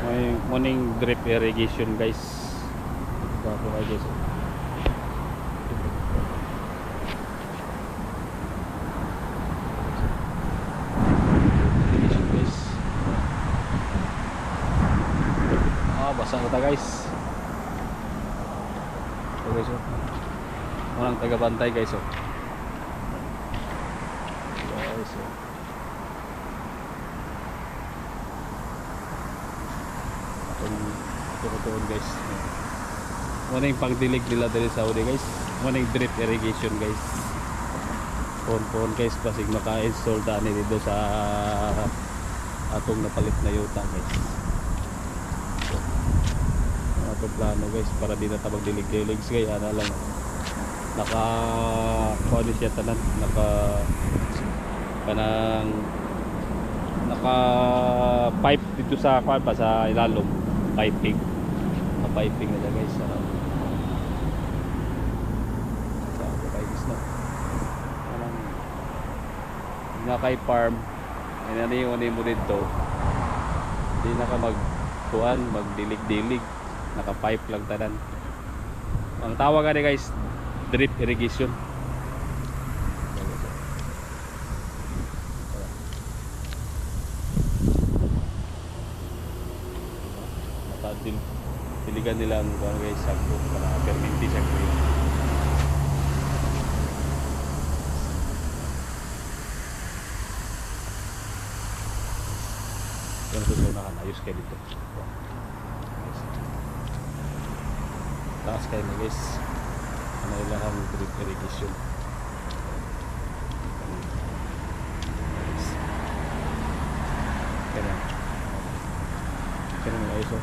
May morning drip irrigation guys. Bago kayo guys. Irrigation guys. Basa na ta guys. So guys, walang taga-bantay guys. Guys, tuon guys. Muna yung pangdilig nila dali sa Saudi guys. Muna yung drip irrigation guys. Pon guys, pasig maka-install tani dito sa atong napalit na yuta guys. So, atong plano guys para di na tabag dilig-dilig guys. Ano lang, naka kuha siya tanan, naka kanang naka pipe dito sa kuha pa sa ilalom, piping na dyan guys. Nga kay farm inaniwan mo dito, hindi na ka magtuan, magdilig-dilig, naka pipe lang tanan. Ang tawag nga guys, drip irrigation. Diligan nila ang guys, sakto para perminti siya ko yun. Yan ito na ayos kayo dito. Taas kayo na guys, ano ilang ang drip irrigation. Kaya na ayos o.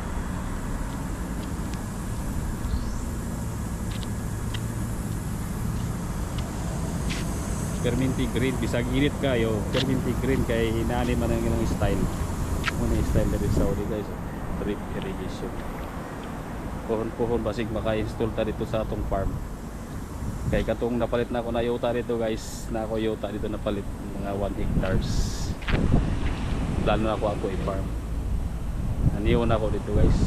Perminti green, bisag init kayo, perminti green kay hinani man ang ilang style. Muna yung style na rin sa Saudi guys, drip irrigation. Pohon basig maka-install ta dito sa atong farm. Kay katong napalit na ako na yuta dito guys, na ako yuta dito napalit mga 1 hectares. Plano na ako i-farm. Naniwan ako dito guys.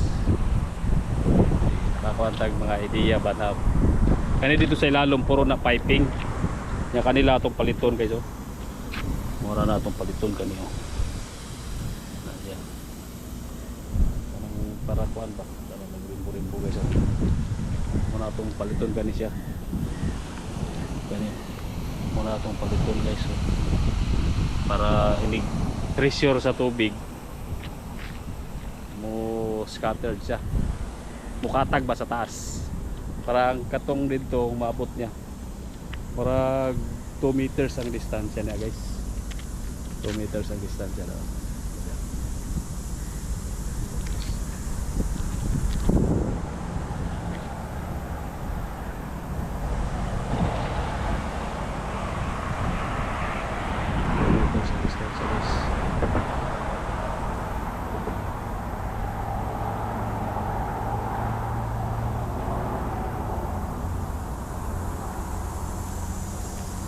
Nakakuantag mga idea ba na kani dito sa ilalom puro na piping. Nya kanila atong paliton guys. Mura na atong paliton kanino. Nandiyan. Kanang para kuan ba? Para nagrimbo-rimbo guys. Muna atong paliton kani siya. Kani. Muna atong paliton guys. Para inig pressure sa tubig mo scattered siya. Mukatag ba sa taas. Para ang katong dito maabot niya. Para 2 meters ang distansya niya guys. 2 meters ang distansya na.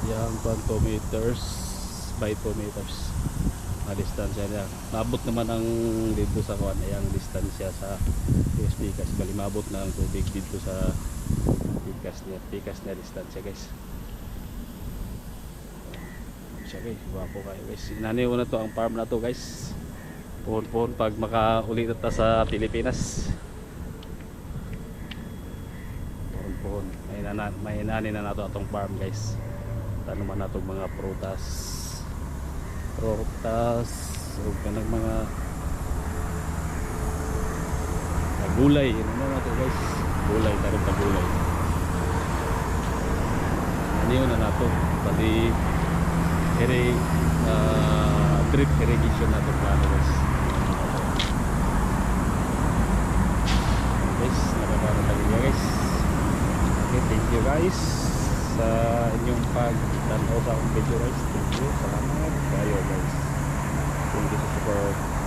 Yang 2 meters by 2 meters na distansya niya. Mabot naman ang dito sa kuan yung distansya sa pikas. Bali mabot na ang tubig dito sa pikas niya distansya guys. Siya guys, wapo kayo guys. Naniw na to ang farm na to guys. Pohon pag makaulit na sa Pilipinas. Pohon may nani na nato atong farm guys. Tanaman nato mga prutas o kanang mga gulay. Ano na to guys, gulay, tarong na gulay. Ano na nato pati drip irrigation nato plano guys. Nakapara talaga guys. Okay, thank you guys sa inyong pagtanaw sa akong video guys. Thank you, salamat kayo guys. Thank you sa support.